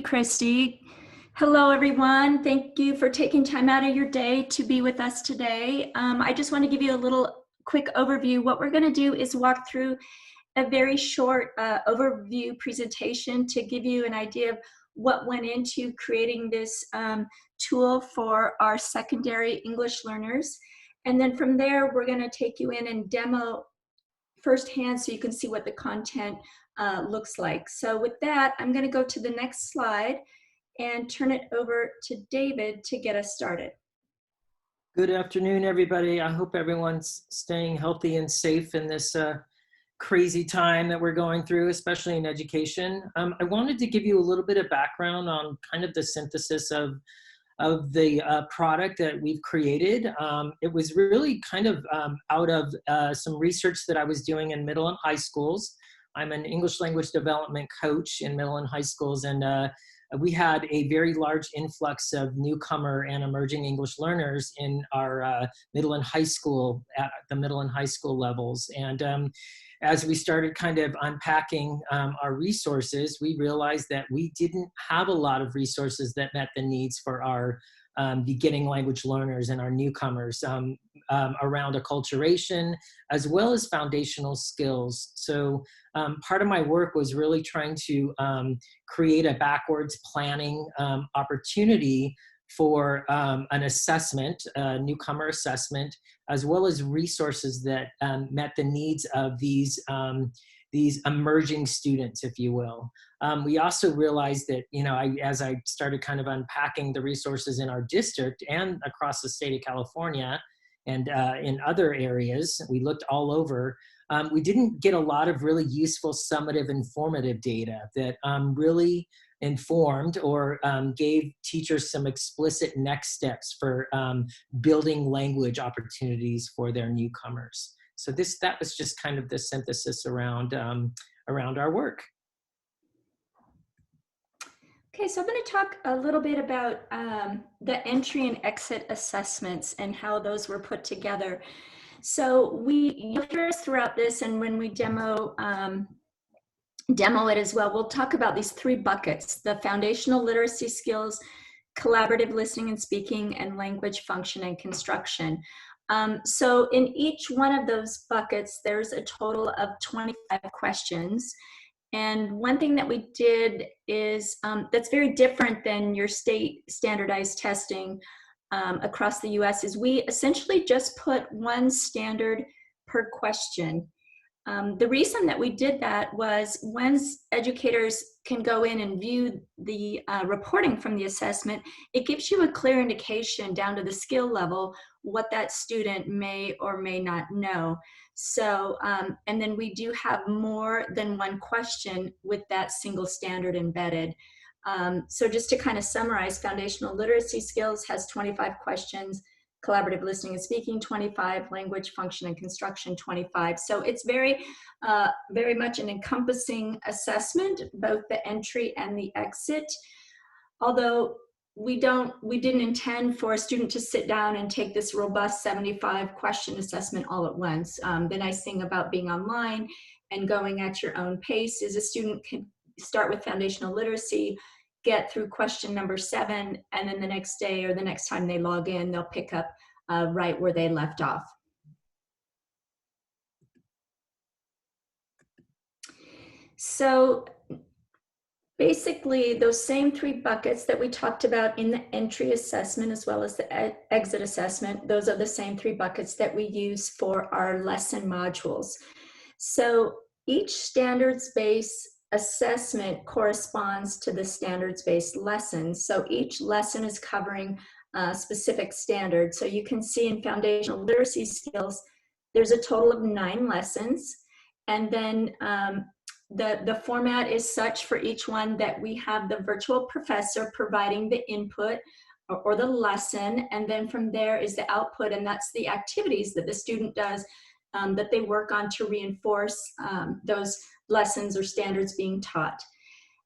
Christy. Hello, everyone. Thank you for taking time out of your day to be with us today. I just want to give you a little quick overview. What we're going to do is walk through a very short overview presentation to give you an idea of what went into creating this tool for our secondary English learners. And then from there, we're going to take you in and demo firsthand so you can see what the content looks like. So with that, I'm going to go to the next slide and turn it over to David to get us started. Good afternoon, everybody. I hope everyone's staying healthy and safe in this crazy time that we're going through, especially in education. I wanted to give you a little bit of background on kind of the synthesis of the product that we've created. It was really kind of out of some research that I was doing in middle and high schools. I'm an English language development coach in middle and high schools, and we had a very large influx of newcomer and emerging English learners in our middle and high school, at the middle and high school levels. And as we started kind of unpacking our resources, we realized that we didn't have a lot of resources that met the needs for our beginning language learners and our newcomers around acculturation, as well as foundational skills. So part of my work was really trying to create a backwards planning opportunity for an assessment, a newcomer assessment, as well as resources that met the needs of these emerging students, if you will. We also realized that, as I started kind of unpacking the resources in our district and across the state of California and in other areas, we looked all over, we didn't get a lot of really useful summative informative data that really informed or gave teachers some explicit next steps for building language opportunities for their newcomers. So that was just kind of the synthesis around our work. Okay, so I'm going to talk a little bit about the entry and exit assessments and how those were put together. So you'll hear us throughout this, and when we demo it as well, we'll talk about these three buckets: the foundational literacy skills, collaborative listening and speaking, and language function and construction. So in each one of those buckets, there's a total of 25 questions. And one thing that we did is that's very different than your state standardized testing across the US is we essentially just put one standard per question. The reason that we did that was once educators can go in and view the reporting from the assessment, it gives you a clear indication down to the skill level what that student may or may not know. So, and then we do have more than one question with that single standard embedded. So just to kind of summarize, foundational literacy skills has 25 questions, collaborative listening and speaking 25, language function and construction 25. So it's very much an encompassing assessment, both the entry and the exit. Although we didn't intend for a student to sit down and take this robust 75 question assessment all at once. The nice thing about being online and going at your own pace is a student can start with foundational literacy, get through question number 7, and then the next day or the next time they log in, they'll pick up right where they left off. So basically, those same three buckets that we talked about in the entry assessment as well as the exit assessment, those are the same three buckets that we use for our lesson modules. So each standards-based assessment corresponds to the standards-based lesson. So each lesson is covering a specific standard. So you can see in foundational literacy skills, there's a total of 9 lessons. And then the format is such for each one that we have the virtual professor providing the input or the lesson. And then from there is the output, and that's the activities that the student does that they work on to reinforce those lessons or standards being taught.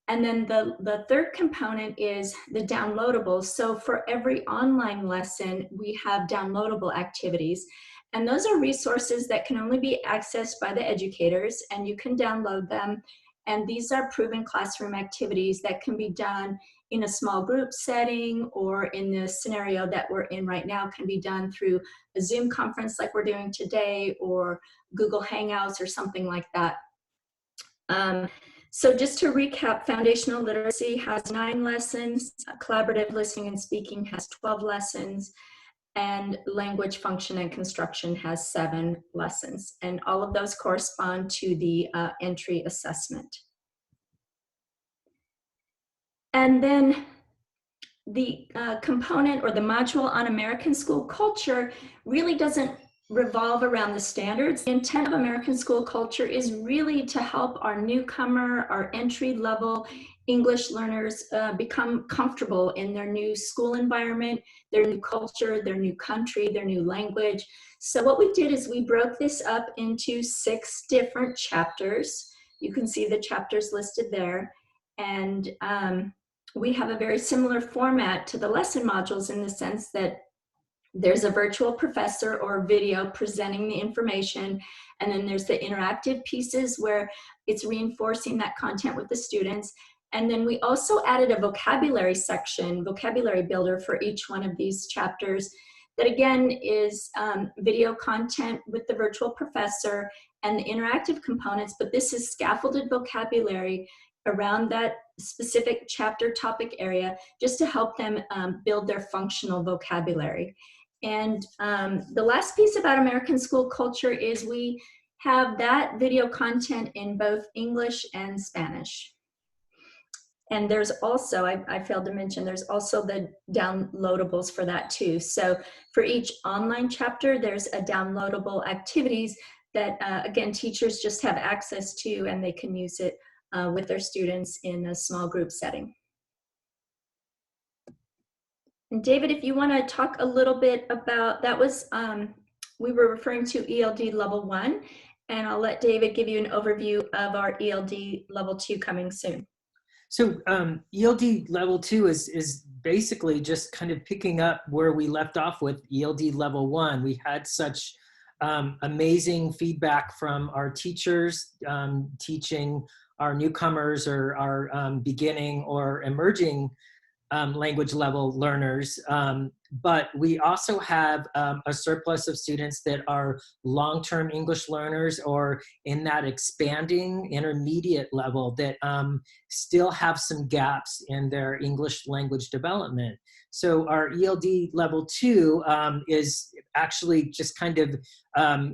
And then the third component is the downloadables. So for every online lesson, we have downloadable activities. And those are resources that can only be accessed by the educators, and you can download them And these are proven classroom activities that can be done in a small group setting, or in the scenario that we're in right now, can be done through a Zoom conference like we're doing today, or Google Hangouts or something like that. So just to recap, foundational literacy has 9 lessons, collaborative listening and speaking has 12 lessons, and language function and construction has 7 lessons. And all of those correspond to the entry assessment. And then the component or the module on American school culture really doesn't revolve around the standards. The intent of American school culture is really to help our newcomer, our entry-level English learners become comfortable in their new school environment, their new culture, their new country, their new language. So what we did is we broke this up into 6 different chapters. You can see the chapters listed there. And we have a very similar format to the lesson modules in the sense that there's a virtual professor or video presenting the information, and then there's the interactive pieces where it's reinforcing that content with the students. And then we also added a vocabulary section, vocabulary builder, for each one of these chapters that again is video content with the virtual professor and the interactive components, but this is scaffolded vocabulary around that specific chapter topic area just to help them build their functional vocabulary. And the last piece about American school culture is we have that video content in both English and Spanish. And there's also, I failed to mention, there's also the downloadables for that too. So for each online chapter, there's a downloadable activities that, again, teachers just have access to, and they can use it with their students in a small group setting. And David, if you want to talk a little bit about, that was, we were referring to ELD Level 1, and I'll let David give you an overview of our ELD Level 2 coming soon. So ELD Level 2 is basically just kind of picking up where we left off with ELD Level 1. We had such amazing feedback from our teachers teaching our newcomers or our beginning or emerging language level learners. But we also have a surplus of students that are long-term English learners or in that expanding intermediate level that still have some gaps in their English language development. So our ELD Level 2 is actually just kind of,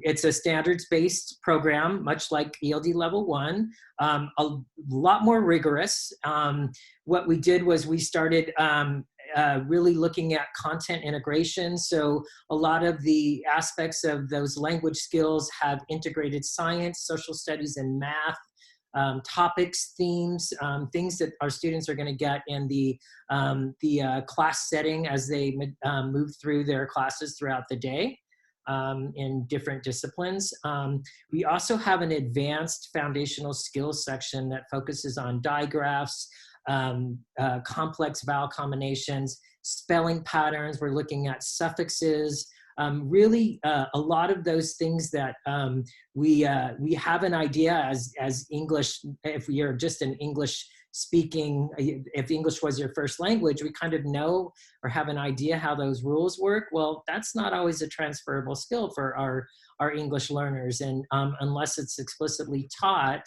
it's a standards-based program, much like ELD Level 1, a lot more rigorous. What we did was we started really looking at content integration. So a lot of the aspects of those language skills have integrated science, social studies, and math. Topics, themes, things that our students are going to get in the class setting as they move through their classes throughout the day in different disciplines. We also have an advanced foundational skills section that focuses on digraphs, complex vowel combinations, spelling patterns. We're looking at suffixes, really a lot of those things that we have an idea as English, if we are just an English speaking, if English was your first language, we kind of know or have an idea how those rules work. Well, that's not always a transferable skill for our English learners. And unless it's explicitly taught,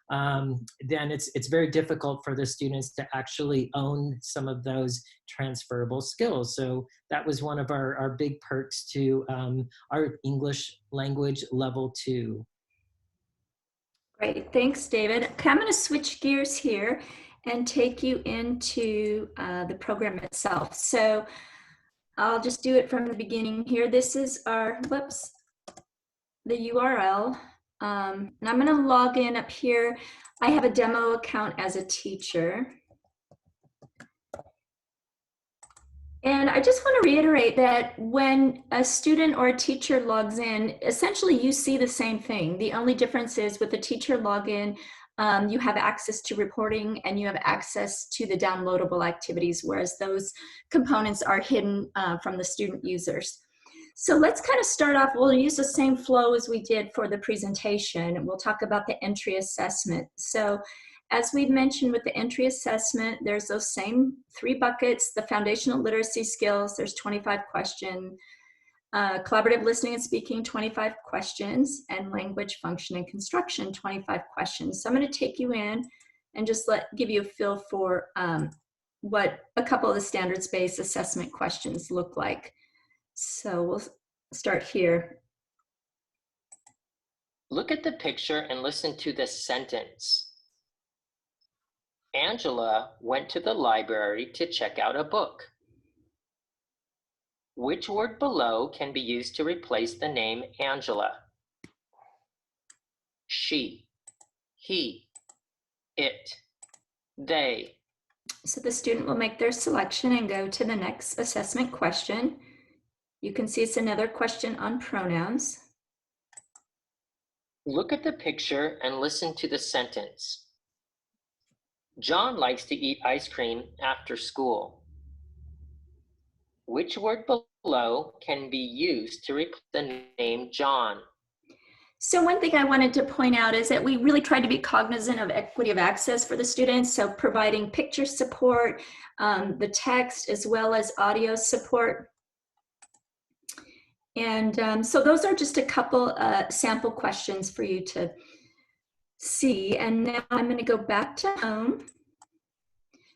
then it's very difficult for the students to actually own some of those transferable skills. So that was one of our big perks to our English language Level 2. Great, thanks, David. Okay, I'm going to switch gears here and take you into the program itself. So I'll just do it from the beginning here. This is our, whoops, the URL. And I'm going to log in up here. I have a demo account as a teacher. And I just want to reiterate that when a student or a teacher logs in, essentially you see the same thing. The only difference is with the teacher login, you have access to reporting and you have access to the downloadable activities, whereas those components are hidden from the student users. So let's kind of start off. We'll use the same flow as we did for the presentation. We'll talk about the entry assessment. So as we mentioned with the entry assessment, there's those same 3 buckets, the foundational literacy skills, there's 25 questions, collaborative listening and speaking, 25 questions, and language function and construction, 25 questions. So I'm going to take you in and just give you a feel for what a couple of the standards-based assessment questions look like. So we'll start here. Look at the picture and listen to this sentence. Angela went to the library to check out a book. Which word below can be used to replace the name Angela? She, he, it, they. So the student will make their selection and go to the next assessment question. You can see it's another question on pronouns. Look at the picture and listen to the sentence. John likes to eat ice cream after school. Which word below can be used to replace the name John? So one thing I wanted to point out is that we really tried to be cognizant of equity of access for the students, so providing picture support, the text, as well as audio support. And so those are just a couple sample questions for you to see. And now I'm going to go back to home.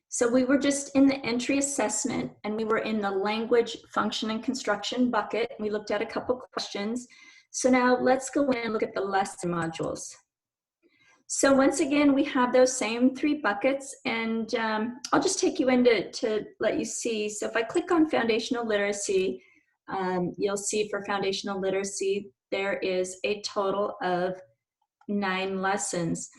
So we were just in the entry assessment, and we were in the language function and construction bucket. We looked at a couple questions. So now let's go in and look at the lesson modules. So once again, we have those same 3 buckets, and I'll just take you in to let you see. So if I click on foundational literacy, you'll see for foundational literacy, there is a total of 9 lessons.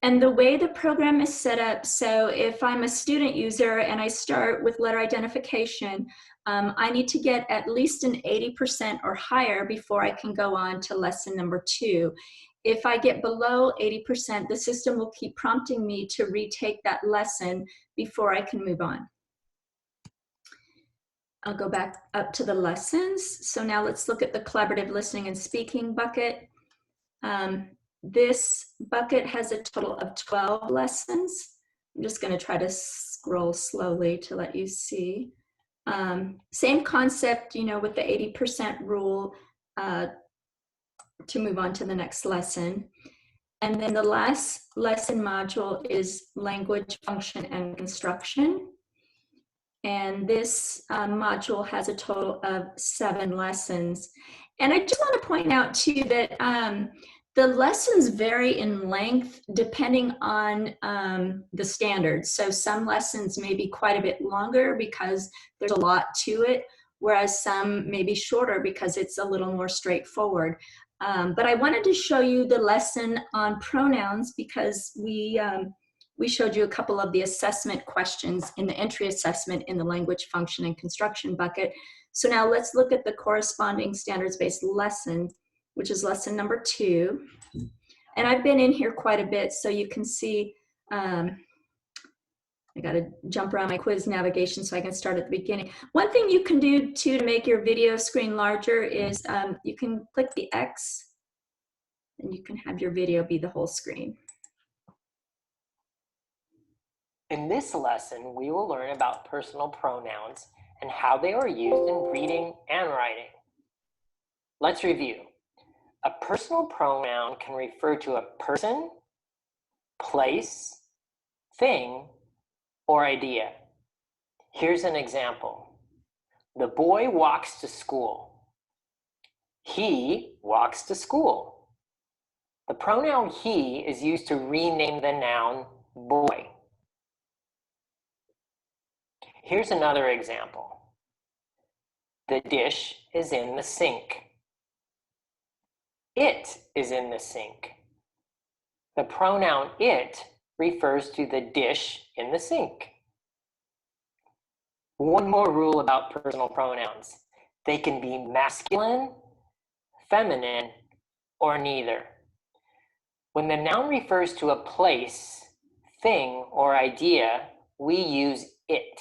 And the way the program is set up, so if I'm a student user and I start with letter identification, I need to get at least an 80% or higher before I can go on to lesson number 2. If I get below 80%, the system will keep prompting me to retake that lesson before I can move on. I'll go back up to the lessons. So now let's look at the collaborative listening and speaking bucket. This bucket has a total of 12 lessons. I'm just going to try to scroll slowly to let you see. Same concept, you know, with the 80% rule to move on to the next lesson. And then the last lesson module is language function and construction. And this module has a total of 7 lessons. And I just want to point out too that the lessons vary in length depending on the standards. So some lessons may be quite a bit longer because there's a lot to it, whereas some may be shorter because it's a little more straightforward. But I wanted to show you the lesson on pronouns because we showed you a couple of the assessment questions in the entry assessment in the language function and construction bucket. So now let's look at the corresponding standards-based lesson, which is lesson number 2. And I've been in here quite a bit, so you can see, I got to jump around my quiz navigation so I can start at the beginning. One thing you can do too to make your video screen larger is you can click the X and you can have your video be the whole screen. In this lesson, we will learn about personal pronouns and how they are used in reading and writing. Let's review. A personal pronoun can refer to a person, place, thing, or idea. Here's an example. The boy walks to school. He walks to school. The pronoun he is used to rename the noun boy. Here's another example. The dish is in the sink. It is in the sink. The pronoun it refers to the dish in the sink. One more rule about personal pronouns. They can be masculine, feminine, or neither. When the noun refers to a place, thing, or idea, we use it.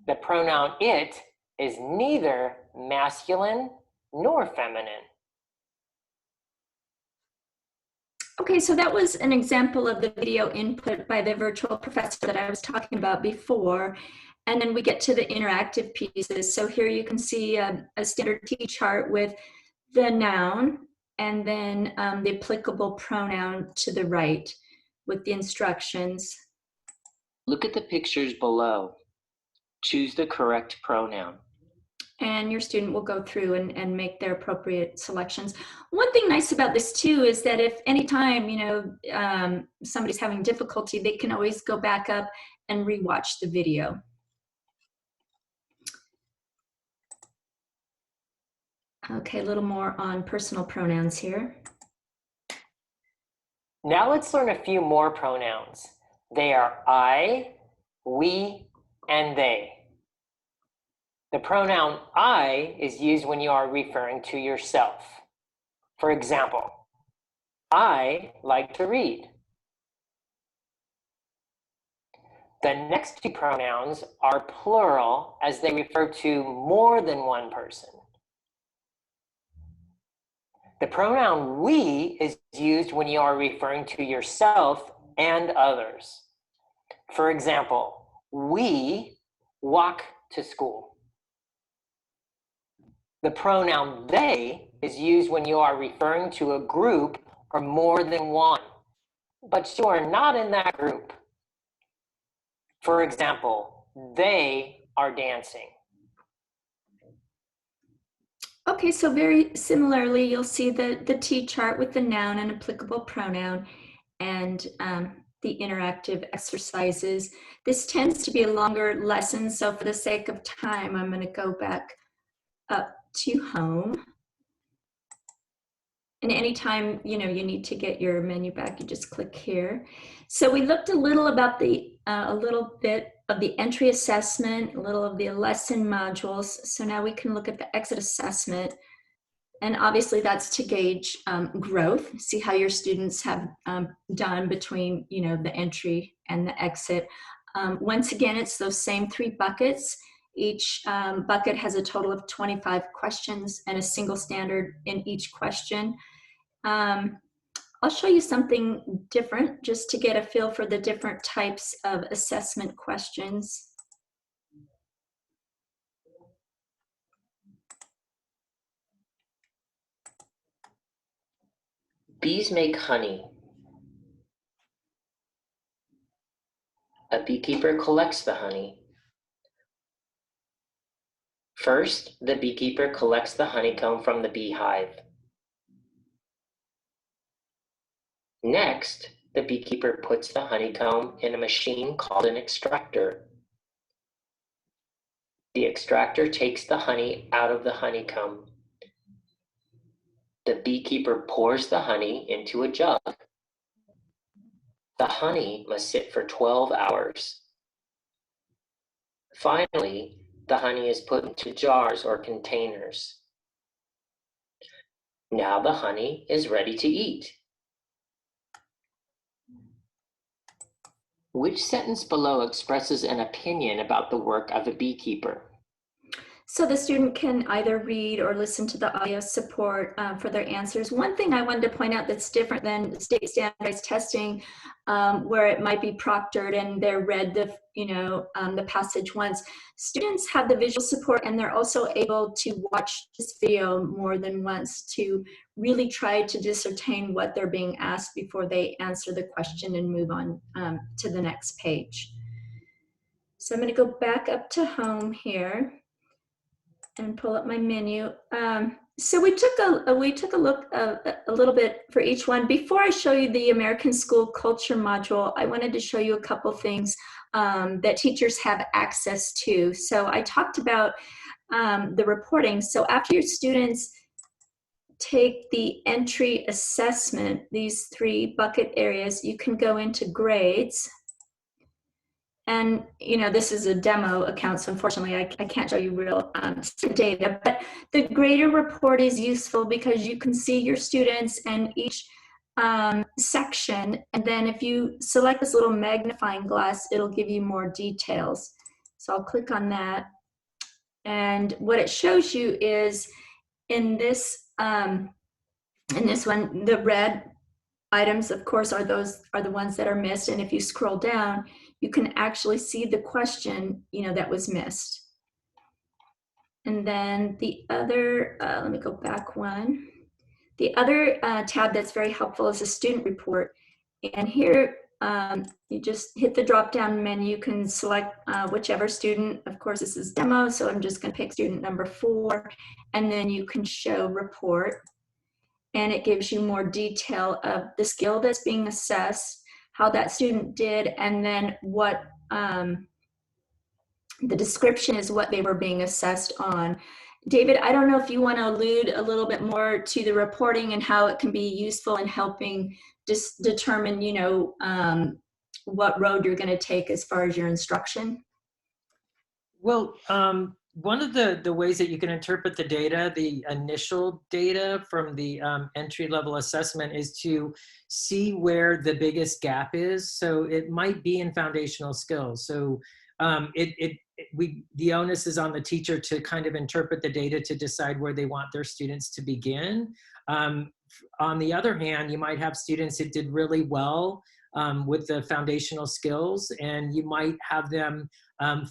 The pronoun it is neither masculine nor feminine. Okay, so that was an example of the video input by the virtual professor that I was talking about before. And then we get to the interactive pieces. So here you can see a standard T chart with the noun and then the applicable pronoun to the right with the instructions. Look at the pictures below. Choose the correct pronoun. And your student will go through and make their appropriate selections. One thing nice about this too is that if anytime, somebody's having difficulty, they can always go back up and rewatch the video. Okay, a little more on personal pronouns here. Now let's learn a few more pronouns. They are I, we, and they. The pronoun I is used when you are referring to yourself. For example, I like to read. The next two pronouns are plural as they refer to more than one person. The pronoun we is used when you are referring to yourself and others. For example, we walk to school. The pronoun they is used when you are referring to a group or more than one, but you are not in that group. For example, they are dancing. Okay, so very similarly, you'll see the T chart with the noun and applicable pronoun and the interactive exercises. This tends to be a longer lesson, so for the sake of time, I'm going to go back up to home. And anytime you need to get your menu back, you just click here. So we looked a little about a little bit of the entry assessment, a little of the lesson modules. So now we can look at the exit assessment. And obviously that's to gauge growth, see how your students have done between the entry and the exit. Once again, it's those same 3 buckets. Each bucket has a total of 25 questions and a single standard in each question. I'll show you something different just to get a feel for the different types of assessment questions. Bees make honey. A beekeeper collects the honey. First, the beekeeper collects the honeycomb from the beehive. Next, the beekeeper puts the honeycomb in a machine called an extractor. The extractor takes the honey out of the honeycomb. The beekeeper pours the honey into a jug. The honey must sit for 12 hours. Finally, the honey is put into jars or containers. Now the honey is ready to eat. Which sentence below expresses an opinion about the work of a beekeeper? So the student can either read or listen to the audio support for their answers. One thing I wanted to point out that's different than state standardized testing, where it might be proctored and they're read the passage once. Students have the visual support and they're also able to watch this video more than once to really try to discern what they're being asked before they answer the question and move on to the next page. So I'm going to go back up to home here and pull up my menu. So we took a look a little bit for each one. Before I show you the American School Culture module, I wanted to show you a couple things that teachers have access to. So I talked about the reporting. So after your students take the entry assessment, these 3 bucket areas, you can go into grades. And this is a demo account, so unfortunately I can't show you real data, but the grader report is useful because you can see your students and each section, and then if you select this little magnifying glass, it'll give you more details. So I'll click on that, and what it shows you is in this one, the red items, of course, are the ones that are missed. And if you scroll down, you can actually see the question, that was missed. And then the other, let me go back one. The other tab that's very helpful is a student report. And here, you just hit the drop-down menu. You can select whichever student. Of course, this is demo, so I'm just going to pick student number 4. And then you can show report. And it gives you more detail of the skill that's being assessed, how that student did, and then what the description is, what they were being assessed on. David, I don't know if you want to allude a little bit more to the reporting and how it can be useful in helping determine, what road you're going to take as far as your instruction. Well, one of the ways that you can interpret the data, the initial data from the entry-level assessment, is to see where the biggest gap is. So it might be in foundational skills. So the onus is on the teacher to kind of interpret the data to decide where they want their students to begin. On the other hand, you might have students that did really well with the foundational skills, and you might have them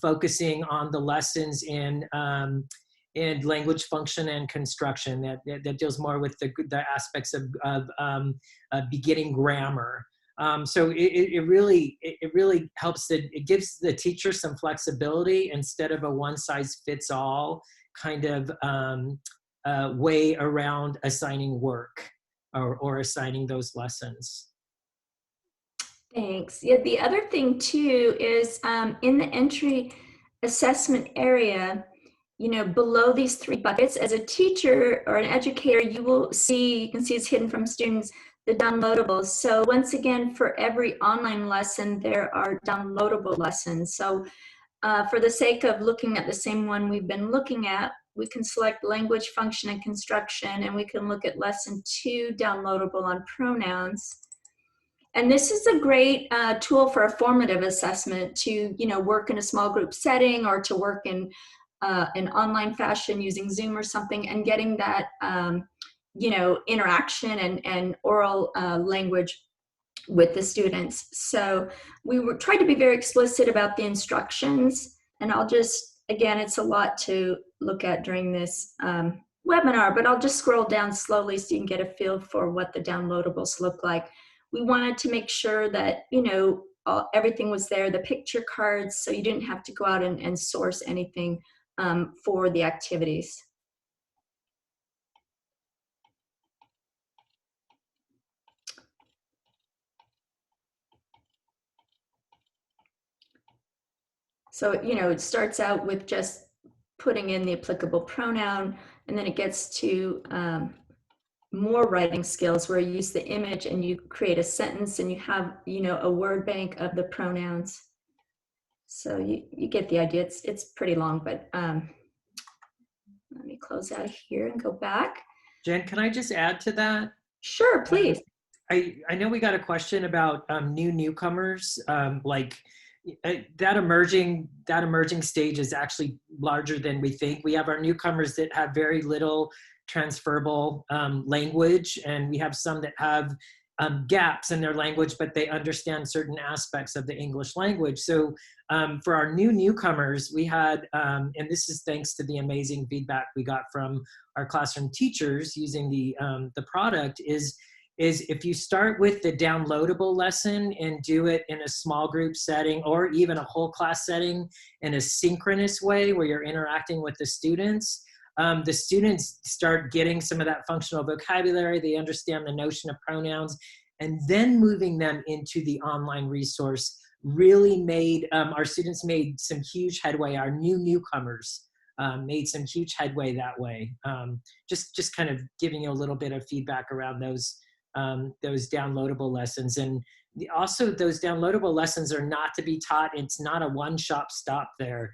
focusing on the lessons in language function and construction that deals more with the aspects of beginning grammar. So it really helps it gives the teacher some flexibility instead of a one-size-fits-all kind of way around assigning work or assigning those lessons. Thanks. Yeah, the other thing too is in the entry assessment area, below these 3 buckets, as a teacher or an educator, you can see it's hidden from students, the downloadables. So once again, for every online lesson, there are downloadable lessons. So for the sake of looking at the same one we've been looking at, we can select language function and construction, and we can look at lesson 2, downloadable on pronouns. And this is a great tool for a formative assessment to, work in a small group setting or to work in an online fashion using Zoom or something, and getting that, interaction and oral language with the students. So we tried to be very explicit about the instructions, and I'll just, again, it's a lot to look at during this webinar, but I'll just scroll down slowly so you can get a feel for what the downloadables look like. We wanted to make sure that, everything was there, the picture cards, so you didn't have to go out and source anything for the activities. So, it starts out with just putting in the applicable pronoun, and then it gets to more writing skills where you use the image and you create a sentence and you have, a word bank of the pronouns. So you get the idea. It's pretty long, but let me close out of here and go back. Jen, can I just add to that? Sure, please. I know we got a question about newcomers, that emerging stage is actually larger than we think. We have our newcomers that have very little transferable language, and we have some that have gaps in their language, but they understand certain aspects of the English language. So for our newcomers, we had, and this is thanks to the amazing feedback we got from our classroom teachers using the product, is if you start with the downloadable lesson and do it in a small group setting or even a whole class setting in a synchronous way where you're interacting with the students start getting some of that functional vocabulary. They understand the notion of pronouns, and then moving them into the online resource really made, our students made some huge headway. Our newcomers made some huge headway that way. Just kind of giving you a little bit of feedback around those downloadable lessons. And also those downloadable lessons are not to be taught. It's not a one-shop stop there.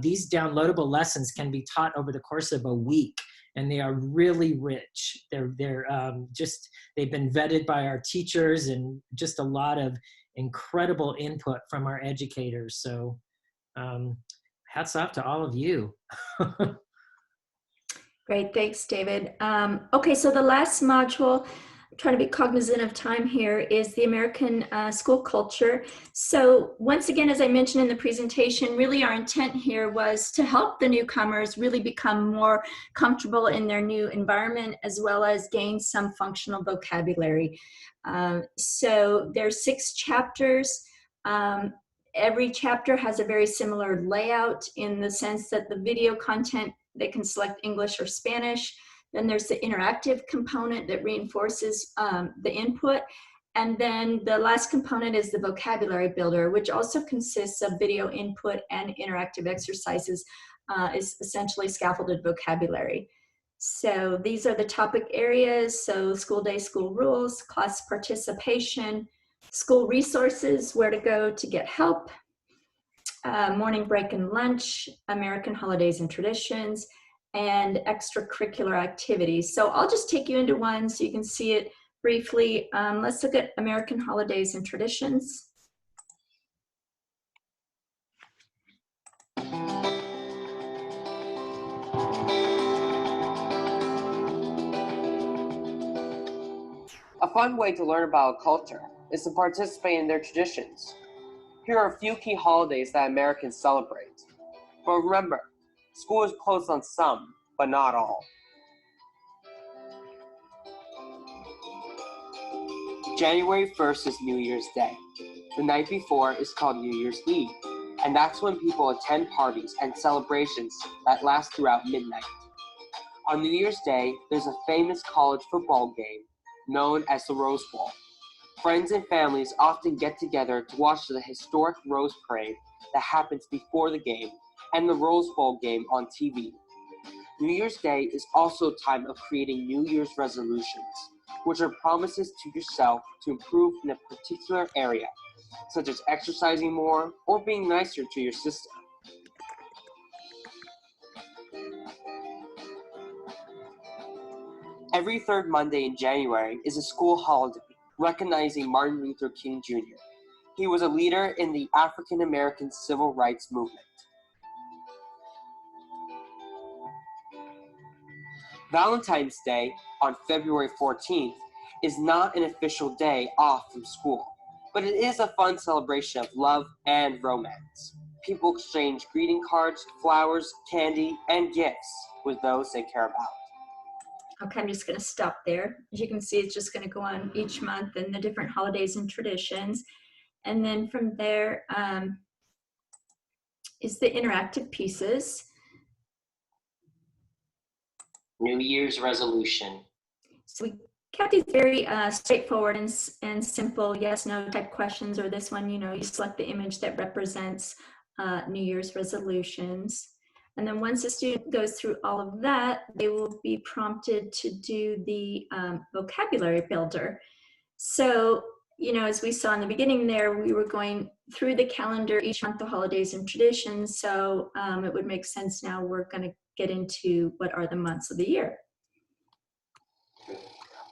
These downloadable lessons can be taught over the course of a week, and they are really rich. They've been vetted by our teachers, and just a lot of incredible input from our educators. So hats off to all of you. Great, thanks, David. Okay, so the last module, I'm trying to be cognizant of time here, is the American school culture. So once again, as I mentioned in the presentation, really our intent here was to help the newcomers really become more comfortable in their new environment, as well as gain some functional vocabulary. So there's 6 chapters. Every chapter has a very similar layout in the sense that the video content, they can select English or Spanish. Then there's the interactive component that reinforces the input. And then the last component is the vocabulary builder, which also consists of video input and interactive exercises, is essentially scaffolded vocabulary. So these are the topic areas. So school day, school rules, class participation, school resources, where to go to get help, morning break and lunch, American holidays and traditions, and extracurricular activities. So I'll just take you into one so you can see it briefly. Let's look at American holidays and traditions. A fun way to learn about a culture is to participate in their traditions. Here are a few key holidays that Americans celebrate. But remember, school is closed on some, but not all. January 1st is New Year's Day. The night before is called New Year's Eve, and that's when people attend parties and celebrations that last throughout midnight. On New Year's Day, there's a famous college football game known as the Rose Bowl. Friends and families often get together to watch the historic Rose Parade that happens before the game and the Rose Bowl game on TV. New Year's Day is also a time of creating New Year's resolutions, which are promises to yourself to improve in a particular area, such as exercising more or being nicer to your sister. Every third Monday in January is a school holiday recognizing Martin Luther King Jr. He was a leader in the African American civil rights movement. Valentine's Day on February 14th is not an official day off from school, but it is a fun celebration of love and romance. People exchange greeting cards, flowers, candy, and gifts with those they care about. Okay, I'm just going to stop there. As you can see, it's just going to go on each month and the different holidays and traditions. And then from there is the interactive pieces. New Year's resolution. So we kept these very straightforward and simple yes, no type questions, or this one, you select the image that represents New Year's resolutions. And then once the student goes through all of that, they will be prompted to do the vocabulary builder. So, as we saw in the beginning there, we were going through the calendar each month, the holidays and traditions. So it would make sense now we're going to get into what are the months of the year.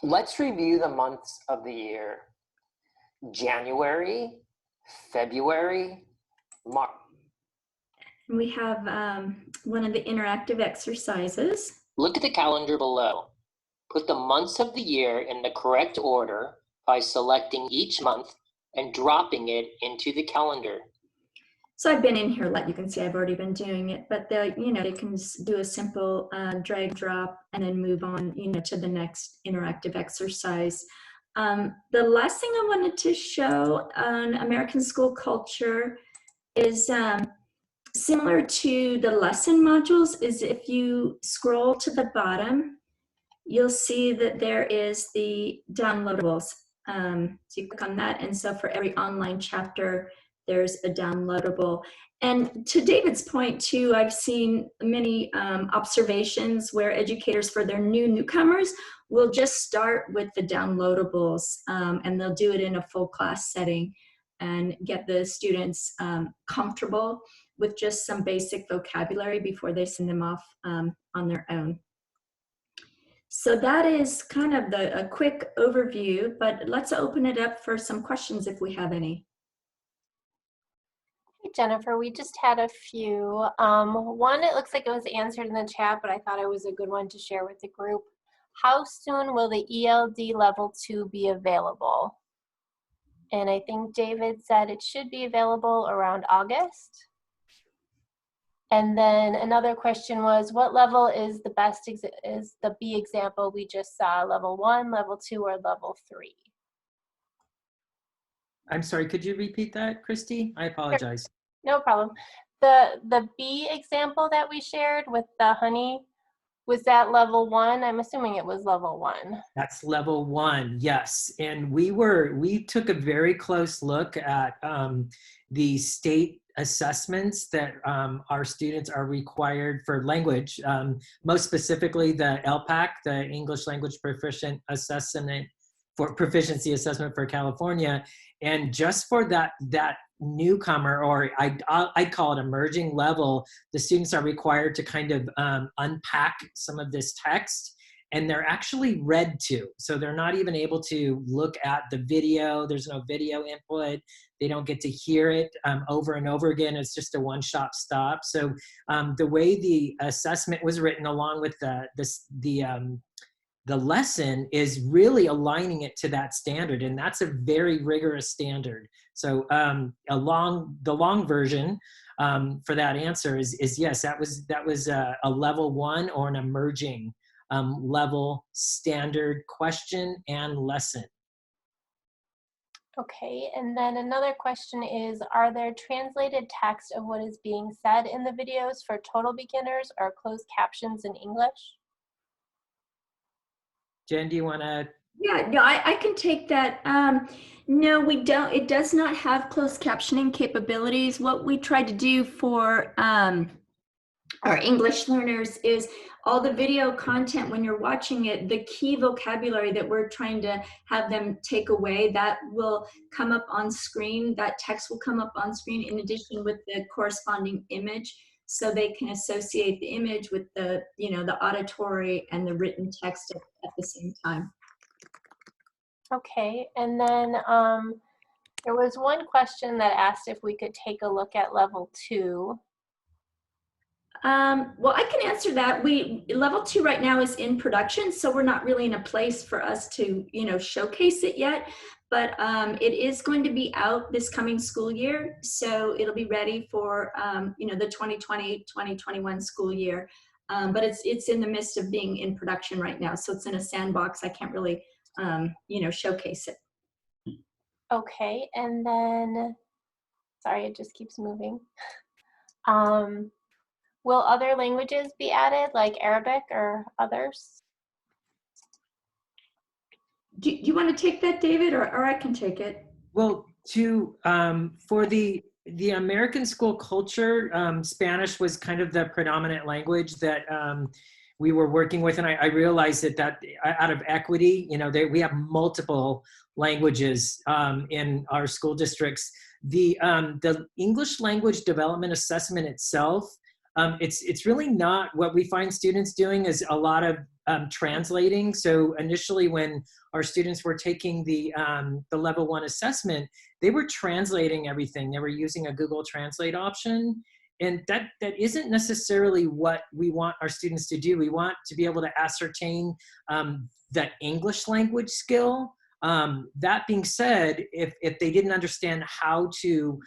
Let's review the months of the year. January, February, March. We have one of the interactive exercises. Look at the calendar below. Put the months of the year in the correct order by selecting each month and dropping it into the calendar. So I've been in here, you can see I've already been doing it, but they can do a simple drag drop and then move on, to the next interactive exercise. The last thing I wanted to show on American school culture is similar to the lesson modules, is if you scroll to the bottom, you'll see that there is the downloadables. So you click on that, and so for every online chapter, there's a downloadable. And to David's point too, I've seen many observations where educators for their newcomers will just start with the downloadables, and they'll do it in a full class setting and get the students comfortable with just some basic vocabulary before they send them off on their own. So that is kind of a quick overview, but let's open it up for some questions if we have any. Jennifer. We just had a few. One, it looks like it was answered in the chat, but I thought it was a good one to share with the group. How soon will the ELD Level 2 be available? And I think David said it should be available around August. And then another question was, what level is the best, is the B example we just saw, level 1, level 2, or level 3? I'm sorry, could you repeat that, Christy? I apologize. No problem. The B example that we shared with the honey, was that level 1? I'm assuming it was level 1. That's level 1, yes. And we took a very close look at the state assessments that our students are required for language, most specifically the LPAC, the English Language Proficient Assessment for Proficiency Assessment for California. And just for that newcomer, or I'd call it emerging level, the students are required to kind of unpack some of this text, and they're actually read to. So they're not even able to look at the video. There's no video input. They don't get to hear it over and over again. It's just a one-shot stop. So the way the assessment was written, along with the lesson, is really aligning it to that standard, and that's a very rigorous standard. So the long version for that answer is yes, that was a level 1 or an emerging level standard question and lesson. Okay, and then another question is, are there translated text of what is being said in the videos for total beginners or closed captions in English? Jen, do you want to? Yeah, no, I can take that. No, we don't. It does not have closed captioning capabilities. What we try to do for our English learners is all the video content, when you're watching it, the key vocabulary that we're trying to have them take away, that will come up on screen. That text will come up on screen in addition with the corresponding image, so they can associate the image with the, the auditory and the written text at the same time. Okay, and then there was one question that asked if we could take a look at level 2. Well, I can answer that. Level 2 right now is in production, so we're not really in a place for us to, showcase it yet. But it is going to be out this coming school year, so it'll be ready for, the 2020-2021 school year. But it's in the midst of being in production right now, so it's in a sandbox. I can't really, showcase it. Okay, and then, sorry, it just keeps moving. Will other languages be added, like Arabic or others? Do you want to take that, David, or I can take it? Well, for the American school culture, Spanish was kind of the predominant language that we were working with, and I realized that out of equity, we have multiple languages in our school districts. The English language development assessment itself, it's really not what we find students doing is a lot of translating. So initially, when our students were taking the level 1 assessment, they were translating everything. They were using a Google Translate option. And that isn't necessarily what we want our students to do. We want to be able to ascertain that English language skill. That being said, if they didn't understand how to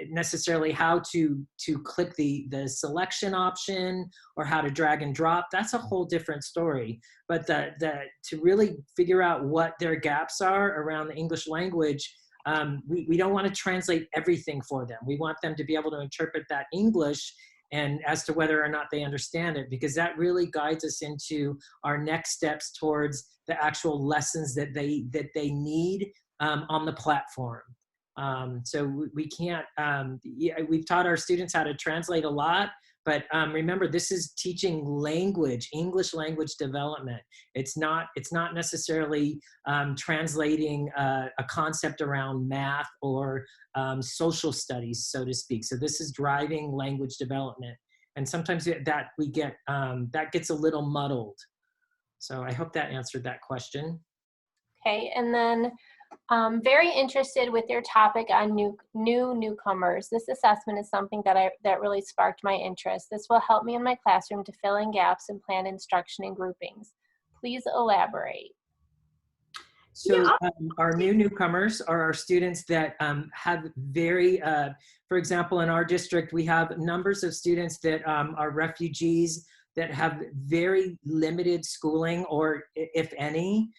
necessarily how to click the selection option or how to drag and drop, that's a whole different story. But to really figure out what their gaps are around the English language, we don't want to translate everything for them. We want them to be able to interpret that English and as to whether or not they understand it, because that really guides us into our next steps towards the actual lessons that they need on the platform. So we can't, we've taught our students how to translate a lot, but remember, this is teaching language, English language development. It's not necessarily translating a concept around math or social studies, so to speak. So this is driving language development. And sometimes that gets a little muddled. So I hope that answered that question. Okay, and then Very interested with your topic on newcomers. This assessment is something that really sparked my interest. This will help me in my classroom to fill in gaps and plan instruction in groupings. Please elaborate. So our newcomers are our students that have very, for example, in our district, we have numbers of students that are refugees that have very limited schooling, or if any.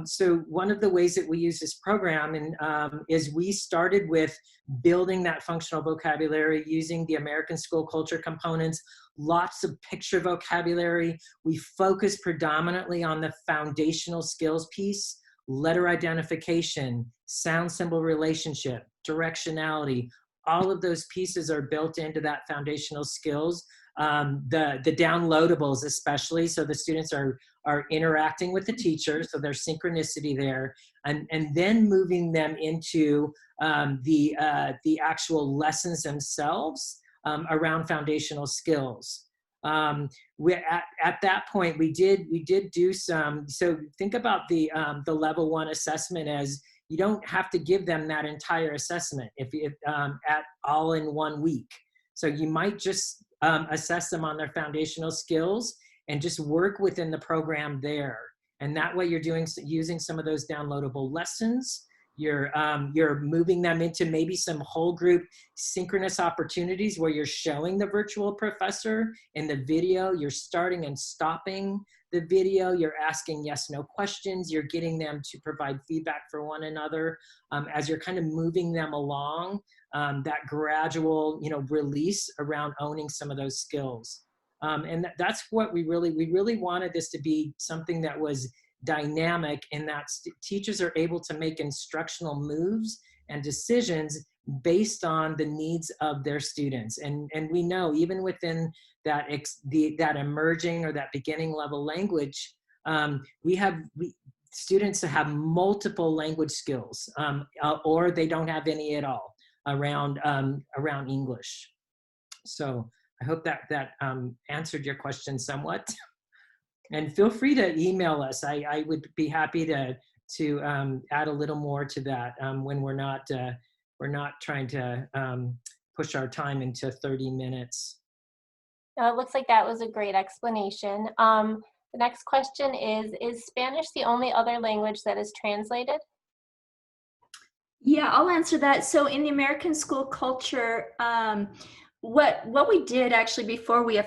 So one of the ways that we use this program is we started with building that functional vocabulary using the American school culture components, lots of picture vocabulary. We focus predominantly on the foundational skills piece, letter identification, sound symbol relationship, directionality. All of those pieces are built into that foundational skills. The downloadables especially, so the students are interacting with the teacher, so there's synchronicity there, and then moving them into the actual lessons themselves around foundational skills. At that point, we did do some. So think about the level 1 assessment as you don't have to give them that entire assessment if at all in 1 week. So you might just assess them on their foundational skills and just work within the program there. And that way you're using some of those downloadable lessons. You're moving them into maybe some whole group synchronous opportunities where you're showing the virtual professor in the video, you're starting and stopping the video, you're asking yes/no questions, you're getting them to provide feedback for one another as you're kind of moving them along, that gradual, release around owning some of those skills. And that's what we really wanted this to be something that was dynamic, in that teachers are able to make instructional moves and decisions based on the needs of their students. And we know even within that that emerging or that beginning level language, students have multiple language skills, or they don't have any at all around English. So I hope that answered your question somewhat. And feel free to email us. I would be happy to add a little more to that when we're not trying to push our time into 30 minutes. It looks like that was a great explanation. The next question is Spanish the only other language that is translated? Yeah, I'll answer that. So in the American school culture, what we did actually before we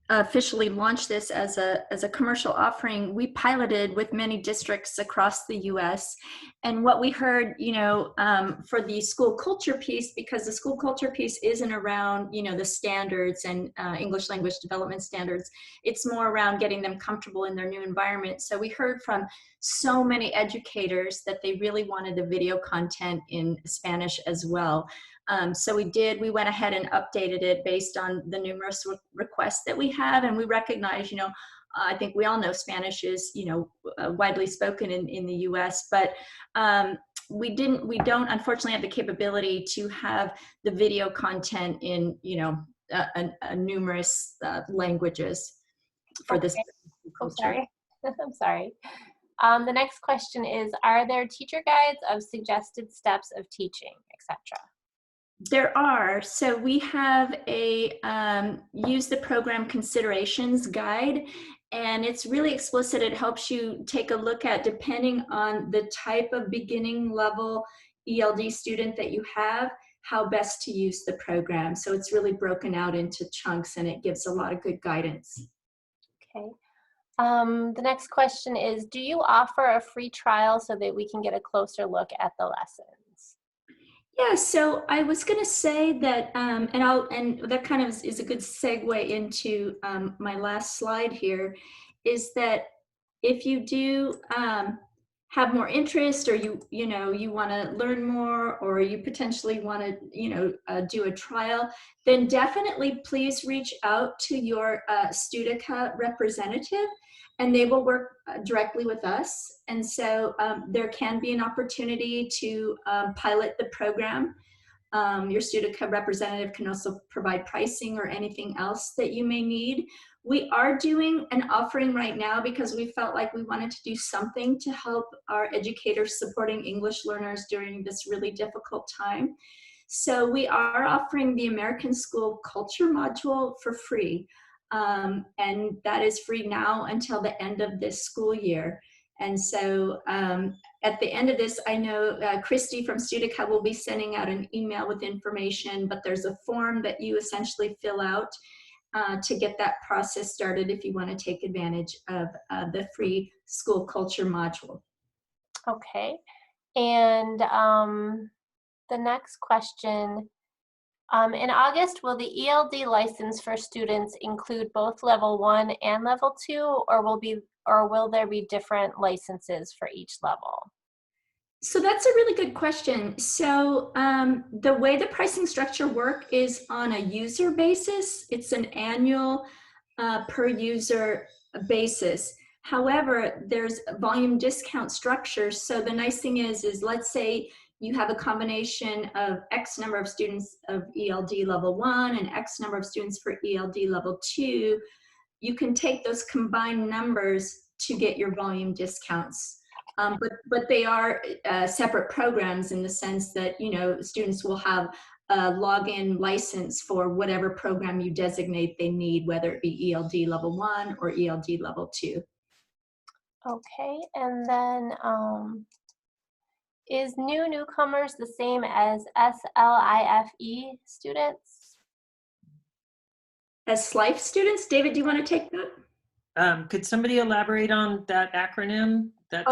officially launched this as a commercial offering, we piloted with many districts across the U.S. And what we heard, for the school culture piece, because the school culture piece isn't around, the standards and English language development standards, it's more around getting them comfortable in their new environment. So we heard from so many educators that they really wanted the video content in Spanish as well. So we went ahead and updated it based on the numerous requests that we have, and we recognize, I think we all know Spanish is, widely spoken in the U.S., but we don't unfortunately have the capability to have the video content in, numerous languages for this culture. I'm sorry. The next question is, are there teacher guides of suggested steps of teaching, etc.? There are. So we have a use the program considerations guide, and it's really explicit. It helps you take a look at, depending on the type of beginning level ELD student that you have, how best to use the program. So it's really broken out into chunks, and it gives a lot of good guidance. Okay. The next question is, do you offer a free trial so that we can get a closer look at the lessons? Yeah, so I was going to say that, and that kind of is a good segue into my last slide here, is that if you do have more interest, or you want to learn more, or you potentially want to do a trial, then definitely please reach out to your Studica representative, and they will work directly with us. And so there can be an opportunity to pilot the program. Your Studica representative can also provide pricing or anything else that you may need. We are doing an offering right now because we felt like we wanted to do something to help our educators supporting English learners during this really difficult time. So we are offering the American School Culture module for free. And that is free now until the end of this school year. And so at the end of this, I know Christy from Studica will be sending out an email with information, but there's a form that you essentially fill out to get that process started if you want to take advantage of the free school culture module. Okay. And the next question, in August, will the ELD license for students include both level 1 and level 2, or will there be different licenses for each level? So that's a really good question. So the way the pricing structure works is on a user basis. It's an annual per user basis. However, there's volume discount structures. So the nice thing is let's say you have a combination of X number of students of ELD level 1 and X number of students for ELD level 2. You can take those combined numbers to get your volume discounts. But they are separate programs in the sense that, you know, students will have a login license for whatever program you designate they need, whether it be ELD level 1 or ELD level 2. Okay, and then is newcomers the same as SLIFE students? As SLIFE students, David, do you want to take that? Could somebody elaborate on that acronym? That's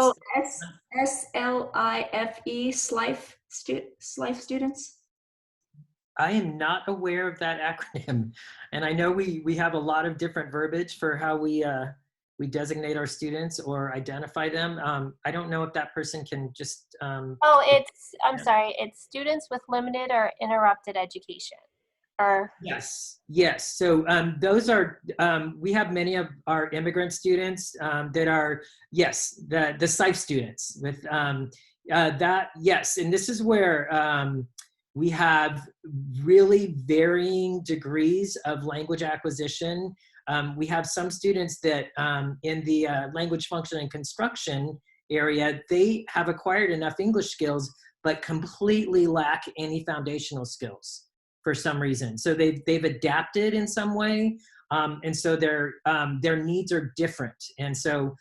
SLIFE, SLIFE students? I am not aware of that acronym. And I know we have a lot of different verbiage for how we designate our students or identify them. I don't know if that person can just... I'm sorry, it's students with limited or interrupted education. Yes. So those are, we have many of our immigrant students that are, yes, the SIFE students with that, yes. And this is where we have really varying degrees of language acquisition. We have some students that in the language function and construction area, they have acquired enough English skills, but completely lack any foundational skills for some reason. So they've adapted in some way. And so their needs are different. And so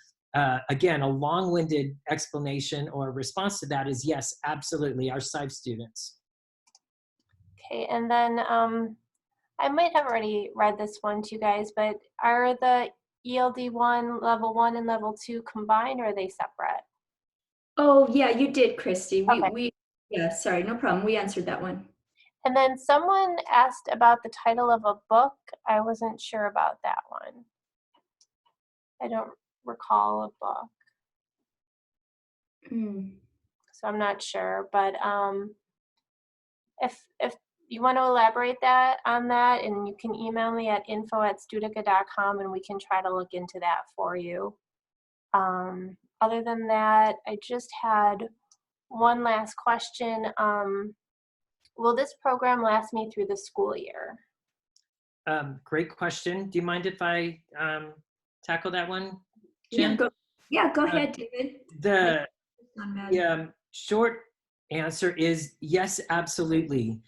again, a long-winded explanation or response to that is yes, absolutely, our SIFE students. Okay, and then I might have already read this one to you guys, but are the ELD 1, level 1 and level 2 combined, or are they separate? Oh yeah, you did, Christy. Okay. Yeah, sorry, no problem. We answered that one. And then someone asked about the title of a book. I wasn't sure about that one. I don't recall a book. So I'm not sure, but if you want to elaborate on that, and you can email me at info@studica.com and we can try to look into that for you. Other than that, I just had one last question. Will this program last me through the school year? Great question. Do you mind if I tackle that one, Jen? Yeah, go ahead, David. The short answer is yes, absolutely.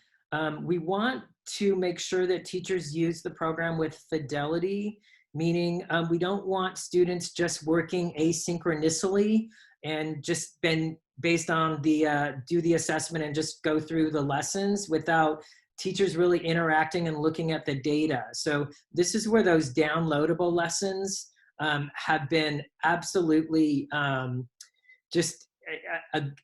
We want to make sure that teachers use the program with fidelity, meaning we don't want students just working asynchronously and just based on do the assessment and just go through the lessons without teachers really interacting and looking at the data. So this is where those downloadable lessons have been absolutely just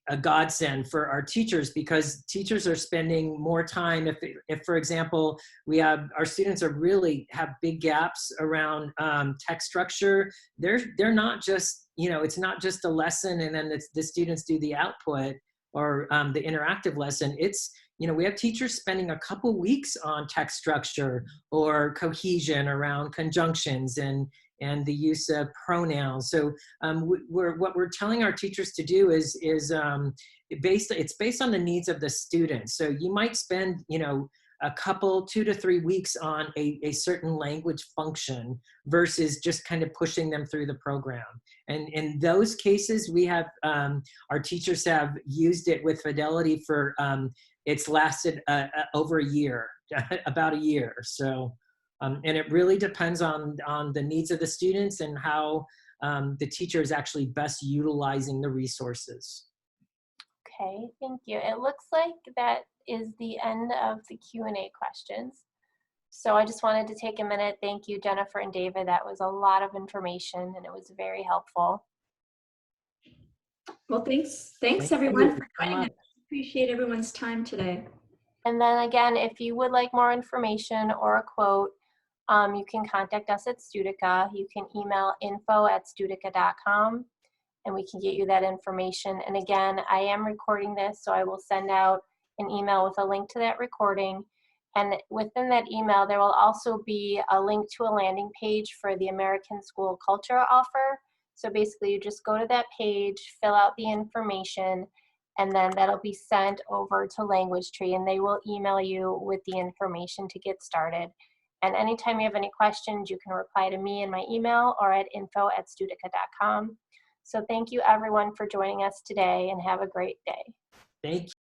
a godsend for our teachers, because teachers are spending more time. If for example, our students really have big gaps around text structure, they're not just, it's not just a lesson and then the students do the output or the interactive lesson. It's, we have teachers spending a couple weeks on text structure or cohesion around conjunctions and the use of pronouns. So what we're telling our teachers to do is it's based on the needs of the students. So you might spend, a couple, 2 to 3 weeks on a certain language function versus just kind of pushing them through the program. And in those cases, we have, our teachers have used it with fidelity for, it's lasted over a year, about a year. So, and it really depends on the needs of the students and how the teacher is actually best utilizing the resources. Okay, thank you. It looks like that is the end of the Q&A questions. So I just wanted to take a minute. Thank you, Jennifer and David. That was a lot of information and it was very helpful. Well, thanks everyone for joining us. Appreciate everyone's time today. And then again, if you would like more information or a quote, you can contact us at Studica. You can email info@studica.com and we can get you that information. And again, I am recording this, so I will send out an email with a link to that recording. And within that email, there will also be a link to a landing page for the American School Culture offer. So basically, you just go to that page, fill out the information, and then that'll be sent over to Language Tree, and they will email you with the information to get started. And anytime you have any questions, you can reply to me in my email or at info@studica.com. So thank you everyone for joining us today and have a great day. Thank you.